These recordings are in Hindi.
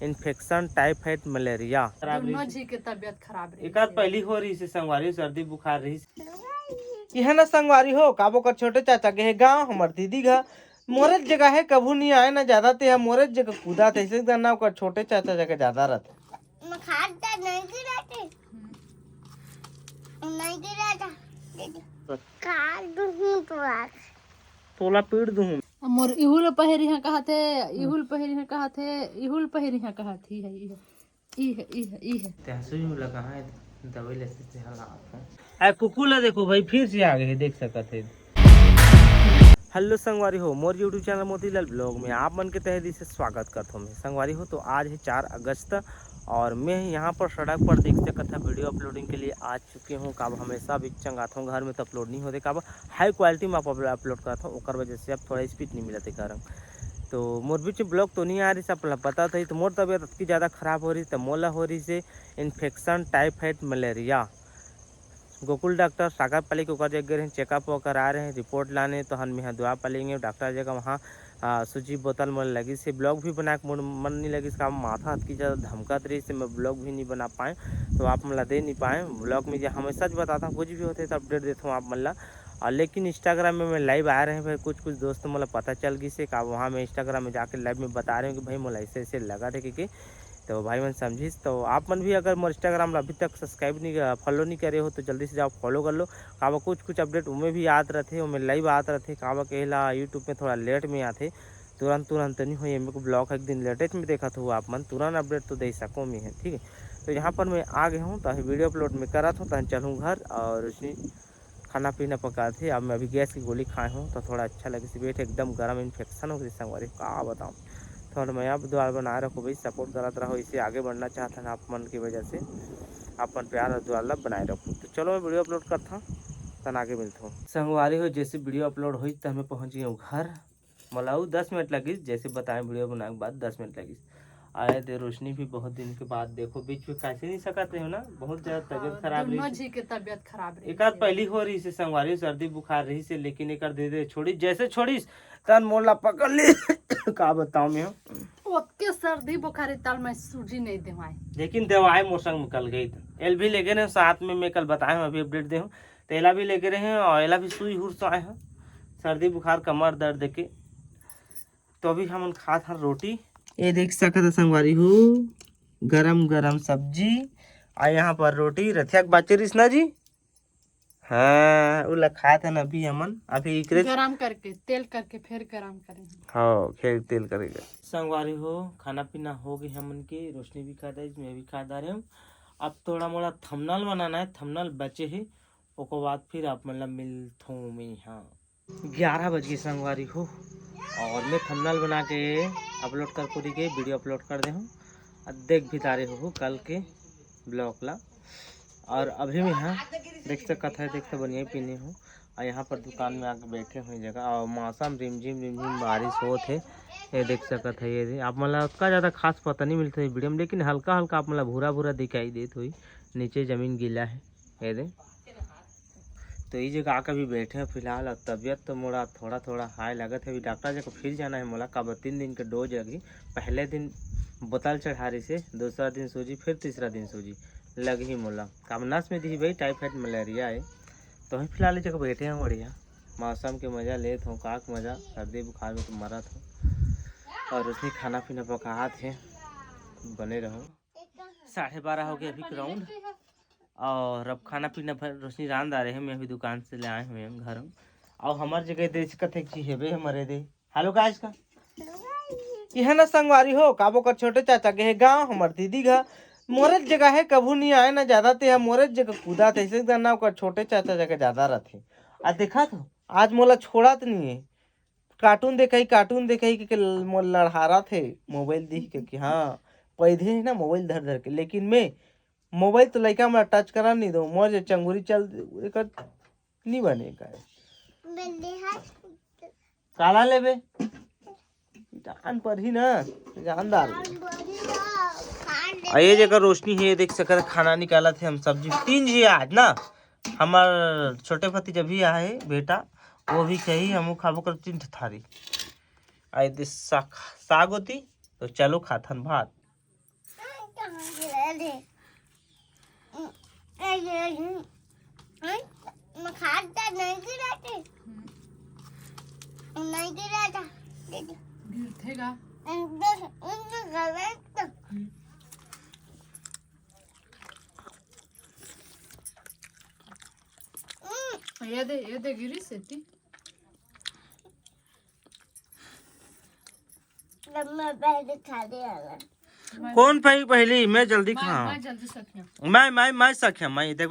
Infection, typhoid, malaria. दोनों जी के तबीयत खराब रही। एक आध पहली हो रही से संगवारी सर्दी बुखार रही यह ना संगवारी हो काबो कर छोटे चाचा के गाँव हमार दीदी घर मोरत जगह है कभू नहीं आए ना ज्यादा ते मोरत जगह कूदा थे इसे ना कर छोटे चाचा जगह ज्यादा रहते तोला पीड़ दूं मोर इहुल पहरी है कहते इहुल पहरी है कहते इहुल पहरी है कहती है ई है तहसुई में लगा है दवाई लेते थे हां ए कुकुला देखो भाई फिर से आ गए देख सकते थे। हेलो संगवारी हो मोर यूट्यूब चैनल मोतीलाल ब्लॉग में आप मन के तहे दिल से स्वागत करता हूँ। संगवारी हो तो आज है 4 अगस्त और मैं यहाँ पर सड़क पर देख सकता वीडियो अपलोडिंग के लिए आ चुके हूँ। काब हमेशा भी चंगाता हूँ घर में तो अपलोड नहीं होते काब हाई क्वालिटी में आप अपलोड करता हूँ और वजह से अब थोड़ा स्पीड नहीं मिलते कारण तो मोर बीच ब्लॉग तो नहीं आ रही सब पता था तो मोर तबीयत इतनी ज़्यादा खराब हो रही तो मोला हो रही से infection, typhoid, malaria. Gokul doctor Sagar Pali के जगह चेकअप वकर आ रहे हैं रिपोर्ट लाने तो हम यहाँ दुआ पालेंगे डॉक्टर जगह वहाँ सूची बोतल मन लगी से ब्लॉग भी बना के मन नहीं लगी इसका माथा की ज़्यादा धमकत रही से मैं ब्लॉग भी नहीं बना पाए तो आप मतलब दे नहीं पाए ब्लॉग में जो हमेशा बताता हूँ कुछ भी होते तो अपडेट देता हूँ आप मतलब और लेकिन इंस्टाग्राम में मैं लाइव आ रहे हैं भाई कुछ दोस्त मतलब पता चल गई से का वहाँ मैं इंस्टाग्राम में जाकर लाइव में बता रहे हैं कि भाई मोला ऐसे ऐसे लगा थे कि तो भाई मन समझिस तो आप मन भी अगर मोर इंस्टाग्राम अभी तक सब्सक्राइब नहीं फॉलो नहीं करे हो तो जल्दी से जाओ फॉलो कर लो काबा कुछ अपडेट उनमें भी आते रहते उनमें लाइव आते रहते काबा कहला यूट्यूब में थोड़ा लेट में आते तुरंत नहीं हुई मेरे को ब्लॉग एक दिन लेटेस्ट में देखा था आप मन तुरंत अपडेट तो दे सको मैं है ठीक है। तो यहाँ पर मैं आ गया हूँ तो वीडियो अपलोड में करा था तो चलूँ घर और उसमें खाना पीना पका थे। अब मैं अभी गैस की गोली खाए हूँ तो थोड़ा अच्छा लगे से पेट एकदम गर्म इन्फेक्शन हो गई संगवारी का बताऊँ थोड़ा मैं अब दुआ बना रखो भाई सपोर्ट करते रहो इसे आगे बढ़ना चाहता है आप मन की वजह से अपन प्यार और दुआ बनाए रखो। तो चलो मैं वीडियो अपलोड करता हूँ तन आगे मिलता हूँ। संगवारी हो जैसे वीडियो अपलोड हुई तो हमें पहुँच गए घर मलाऊ 10 मिनट लगी जैसे बताएं वीडियो बनाने के बाद 10 मिनट लगी आए थे। रोशनी भी बहुत दिन के बाद देखो बीच में कैसे नहीं सकते हो ना बहुत ज्यादा तबीयत खराब रही जी के तबीयत खराब रही एक आध पहली हो रही से संगवारी सर्दी बुखार रही से लेकिन एक दे दे छोड़ी जैसे छोड़ी तन मोला पकड़ ली का बताऊं मैं ओके सर्दी बुखार ताल में सूजी नहीं दवाई लेकिन दवाई मौसम में कल गई एल भी लेके रहे साथ में मैं कल बताए अभी अपडेट दे तो एला भी लेके रहे और एला भी सुई हुर से आए हैं सर्दी बुखार कमर दर्द देके तो अभी हम खा था रोटी ये देख सकते संगवारी हूँ गरम गरम सब्जी और यहाँ पर रोटी रथिया बाचरिस ना जी हाँ वो खाया था ना अभी हमन अभी गरम करके तेल करके फिर गरम करेंगे हाँ फिर तेल करेगा। संगवारी हो खाना पीना हो गई हमन की रोशनी भी खा मैं भी खा रहे हूँ। अब थोड़ा मोड़ा थंबनेल बनाना है थंबनेल बचे है उसके बाद फिर आप मतलब मिलता हूँ मैं यहाँ 11 बजे संगवारी हो और मैं थंबनेल बना के अपलोड कर पूरी के वीडियो अपलोड कर दे हूँ देख भी तारे हो कल के ब्लॉग ला और अभी मैं यहाँ देख सकता है देखते बढ़िया पीने हूँ और यहाँ पर दुकान में आके बैठे हुए जगह और मौसम रिमझिम बारिश हो थे ये देख सकते है ये आप मतलब उतना ज़्यादा खास पता नहीं मिलता है वीडियो में लेकिन हल्का हल्का आप मतलब भूरा भूरा दिखाई देते हुई नीचे ज़मीन गीला है ये दे तो ये जगह आकर भी बैठे हैं फिलहाल और तबीयत तो मोड़ा थोड़ा थोड़ा हाई लगा था अभी डॉक्टर जगह फिर जाना है मोला कब 3 दिन का डोज लगी पहले दिन बोतल चढ़ा रही से दूसरा दिन सूजी फिर तीसरा दिन सूजी लगी ही मोला काम नस में दी भाई टाइफाइड मलेरिया है तो हम फिलहाल जगह बैठे हैं बढ़िया मौसम के मज़ा लेते हूँ काक मज़ा सर्दी बुखार में तो मरा था और उसने खाना पीना पका थे बने रहो 12:30 हो गए अभी ग्राउंड और अब खाना पीना फिर रोशनी रांध आ रहे हैं मैं अभी दुकान से ले आए हुए हैं घर और हमारे जगह देश कथे चीज है हमारे दे हेलो गाइस का यह ना संगवारी हो काबो कर छोटे चाचा के गाँव हमारे दीदी घर मोरत जगह है कभू नहीं आए ना ज्यादा ते मोरत जगह कूदा थे इसे ना कर छोटे चाचा जगह ज्यादा रहते आज देखा तो आज मोला छोड़ा तो नहीं है कार्टून देखा ही कि लड़हारा थे मोबाइल देख के कि हाँ पैदे है ना मोबाइल धर धर के लेकिन मैं मोबाइल तो लड़का में टच करा नहीं दो मोर चंगुरी चल नहीं बने का काला लेबे जान पर ही ना जानदार ये जगह रोशनी है देख सकते खाना निकाला थे हम सब्जी 3 जी आज ना हमार छोटे पति जब भी आए बेटा वो भी कही हम खाबो कर 3 थारी आए साग होती तो चलो खाथन भात गिरथेगा। ये दे गिरी सेती। कौन पहली मैं जल्दी खाऊं। मैं जल्दी सकिया। मैं सख्या मैं देख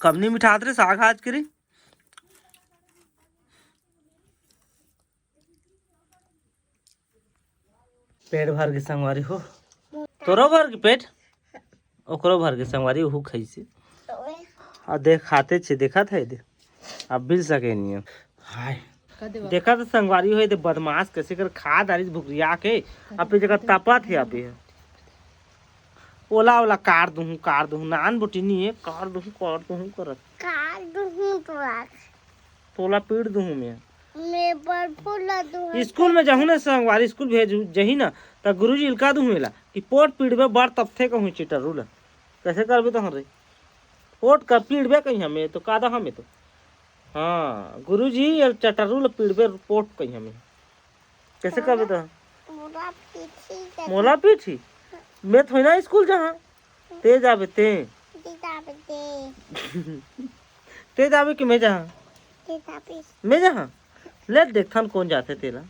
कब नहीं मिठात रे साग हाथ करी। पेट भर के संगवारी हो तोरो भर के पेट ओकरो भर के संगवारी ओहू खैसे आ देख खाते छे देखा था दे अब बिल सके नहीं हाय देखा तो संगवारी हो दे बदमाश कैसे कर खा दारी भुगरिया के अपने जगह तापा थे आप ओला ओला कार दूं नान बुटी नहीं है कार दूं कर तोला पीड़ दूं मैं पर स्कूल में जाहू ना संगवारी स्कूल भेजू जही ना त गुरुजी इलका दूं मेला कि पोट पीड़बे बड़ तबथे कहूं चिटर रूल कैसे करबे तो रे पोट का पीड़बे कहीं हमें तो कादा हमें तो हाँ गुरुजी चटरूल पीड़बे पोट कहीं हमें कैसे करबे तो मोला पीठी मैं थोड़ी ना स्कूल जहाँ ते जाबे ते ते जाबे कि मैं जहाँ ले देखथन कौन जाते तेला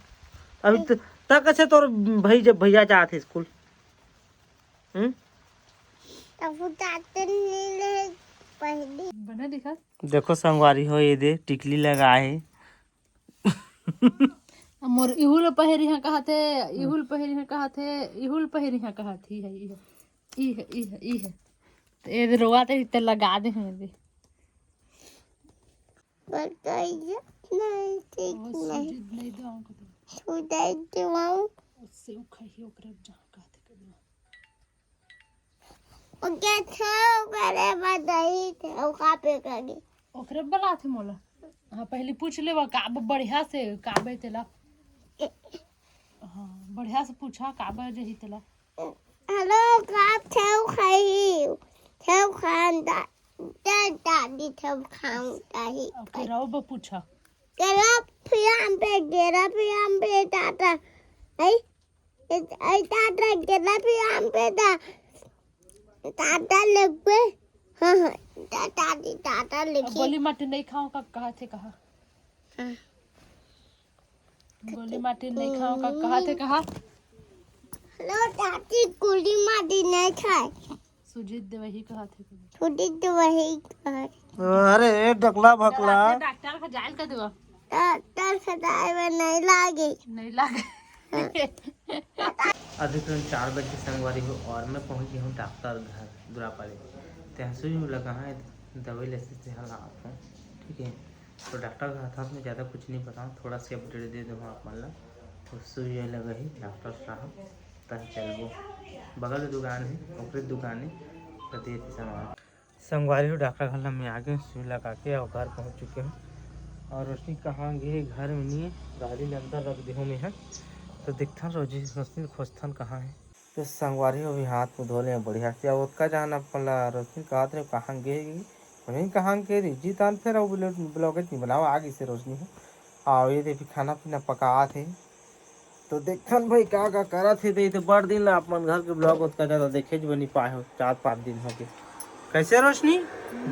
अभी तक अच्छे तोर भाई जब भैया जाते स्कूल बना दिखा। देखो संगवारी हो ये दे टिकली लगाए मोर इहुल पहरी है कहते इहुल पहरी है कहते इहुल पहरी है कहती है ई है तो ये रोआ ते लगा दे हैं दे नहीं दो उससे उखाई ओकरे जहां कहते ओकरे बला थे मोला हाँ पहले पूछ ले काब बढ़िया से काबे तेला हाँ बढ़िया से पूछा काबे जही तेला हेलो काब थेव खांदा दादी थेव खाऊंगा ही ओके राव बा पूछा गेरा फियाम पे टाटा आई टाटा गेरा फियाम पे टाटा लगवे हाँ टाटा लिखी गोली माटी नहीं खाओ का कहा थे कहा गोली माटी नहीं खाओ का कहा थे कहा हेलो दादी गोली माटी नहीं खाए सुजीत दे वही कहा थे सुजीत दे वही कहा अरे डकला भकला डॉक्टर का जायल कर देवा डॉक्टर सदाए में नहीं लागे अधिकरण 4 बजे संगवारी हो और मैं पहुंच गया हूँ डॉक्टर घर दुरापाले तहसुई में लगा है दवाई लेते से हालात हूँ ठीक है तो डॉक्टर का हाथ में ज़्यादा कुछ नहीं बताऊँ थोड़ा सी अपडेट दे दूँ आप मान ला तो सुई लगा ही डॉक्टर साहब तह चलबो बगल में दुकान है ओकरे दुकान है तो देते सामान संगवारी हो डॉक्टर घर में आ गए सुई लगा के और घर पहुँच चुके हैं और रोशनी कहाँ गए घर में नहीं है गाड़ी में अंदर रख दी हूँ मैं तो दिखता रोजी रोशनी खोजथन कहाँ है तो संगवारी हो भी हाथ मुँह धो ले बढ़िया से अब उसका जाना पड़ा रोशनी कहा थे कहाँ गएगी वहीं कहाँ के रही जी तान फिर ब्लॉग नहीं बनाओ आगे से रोशनी हो आओ ये देखिए खाना पीना पका थे तो देखन भाई का करा थे तो बड़ दिन ला अपन घर के ब्लॉग उसका ज़्यादा देखे जो नहीं पाए हो 4-5 दिन हो गए कैसे रोशनी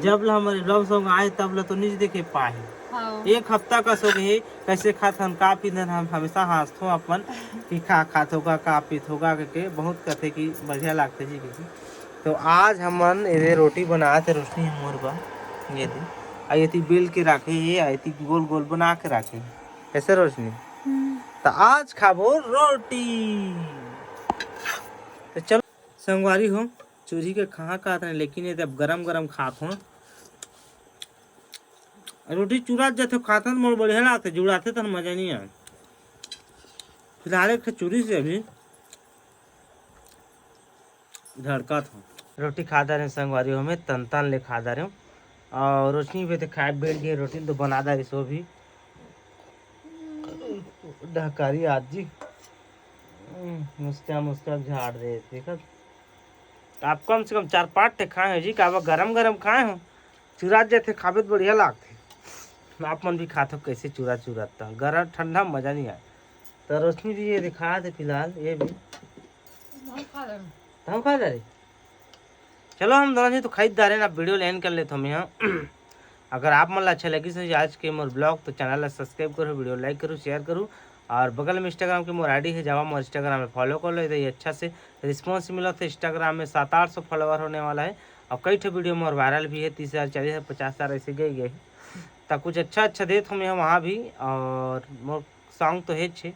जब ला हमारे ब्लॉग सॉन्ग आए तब ला तो नहीं देखे पाए एक हफ्ता का सो गए कैसे खाथन का पीथन हम हमेशा हंसतो अपन कि खात होगा का पीत होगा के बहुत कथे की बढ़िया लगते जी की तो आज हमन ये रोटी बनाए थे रोशनी मोर बा ये थी आई थी बेल के रखे ये आई थी गोल गोल बना के रखे कैसे रोशनी तो आज खाबो रोटी तो चलो संगवारी हो चूरी के कहाँ खाते हैं लेकिन ये अब गरम खात हो रोटी चूरा जाते खाते मोर बढ़िया लगते जुड़ाते तो मजा नहीं आए फिलहाल चूरी से अभी धड़का था रोटी खाता रहे संगवारी में तन ले खाता रहे और रोशनी पे तो खाए बैठ गई रोटी तो बना दा सो भी ढहकारी आजी मुस्का मुस्का झाड़ रहे थे। देखा आप कम से कम 4-5 ठे खाए हो जी, काबा गरम गरम खाए हो चूरा जाते खाबे तो बढ़िया लागते। आप मन भी खाते हो कैसे चूरा चूराता गरम ठंडा मजा नहीं आया। तो रोशनी भी ये दिखा दे फिलहाल, ये भी हम खा रहे। चलो हम दोनों जी तो खरीद रहे ना, वीडियो लेन कर लेते हम यहाँ। अगर आप मन अच्छा लगी सो आज के मोर ब्लॉग तो चैनल सब्सक्राइब करो, वीडियो लाइक करो, शेयर करो और बगल में इंस्टाग्राम के मोर आईडी है जावा मोर इंस्टाग्राम में फॉलो कर लो। इधर अच्छा से रिस्पॉन्स मिला तो इंस्टाग्राम में 700-800 फॉलोवर होने वाला है और कई ठे वीडियो मोर वायरल भी है, 30,000 40,000 50,000 ऐसे गए तो कुछ अच्छा देत हम यहाँ वहाँ भी। और मोर सॉन्ग तो है छे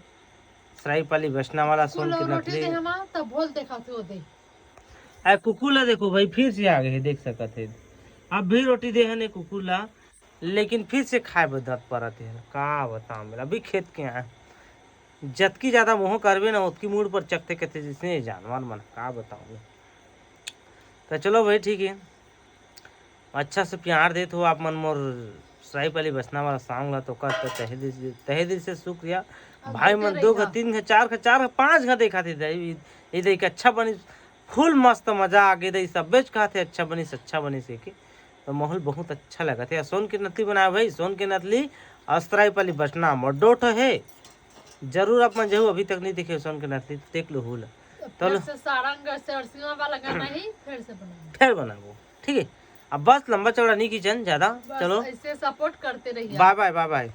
सराई पाली बसना वाला सुन के नकली तब बोल देखा तो दे आ कुकुला देखो भाई फिर से आ गए देख सकत है। अब भी रोटी दे है कुकुला लेकिन फिर से खाए बदत परत है का बताऊं। मेरा अभी खेत के यहाँ जतकी ज्यादा मोह करबे ना उतकी मूड पर चकते कहते जिसने जानवर मन का बताऊं। तो चलो भाई ठीक है, अच्छा से प्यार दे तो आप मन मोर सराई पाली बसना वाला सॉन्ग ला तो कर तहे दिल से शुक्रिया भाई मन। 2 घा 3 घा 4 घा 4 घा 5 घा देखा थे ये देख अच्छा बनी फुल मस्त मजा आ गई। सब बेच कहा थे अच्छा बनी से के तो माहौल बहुत अच्छा लगा था। सोन की नथली बनाया भाई, सोन की नथली अस्त्राई पाली बचना मोडोट है जरूर आप मन जहू अभी तक नहीं देखे सोन की नथली तो देख लो हुला तो फिर बनाबो ठीक है। अब बस लंबा चौड़ा नहीं किचन ज्यादा, चलो ऐसे सपोर्ट करते रहिए। Bye bye bye bye.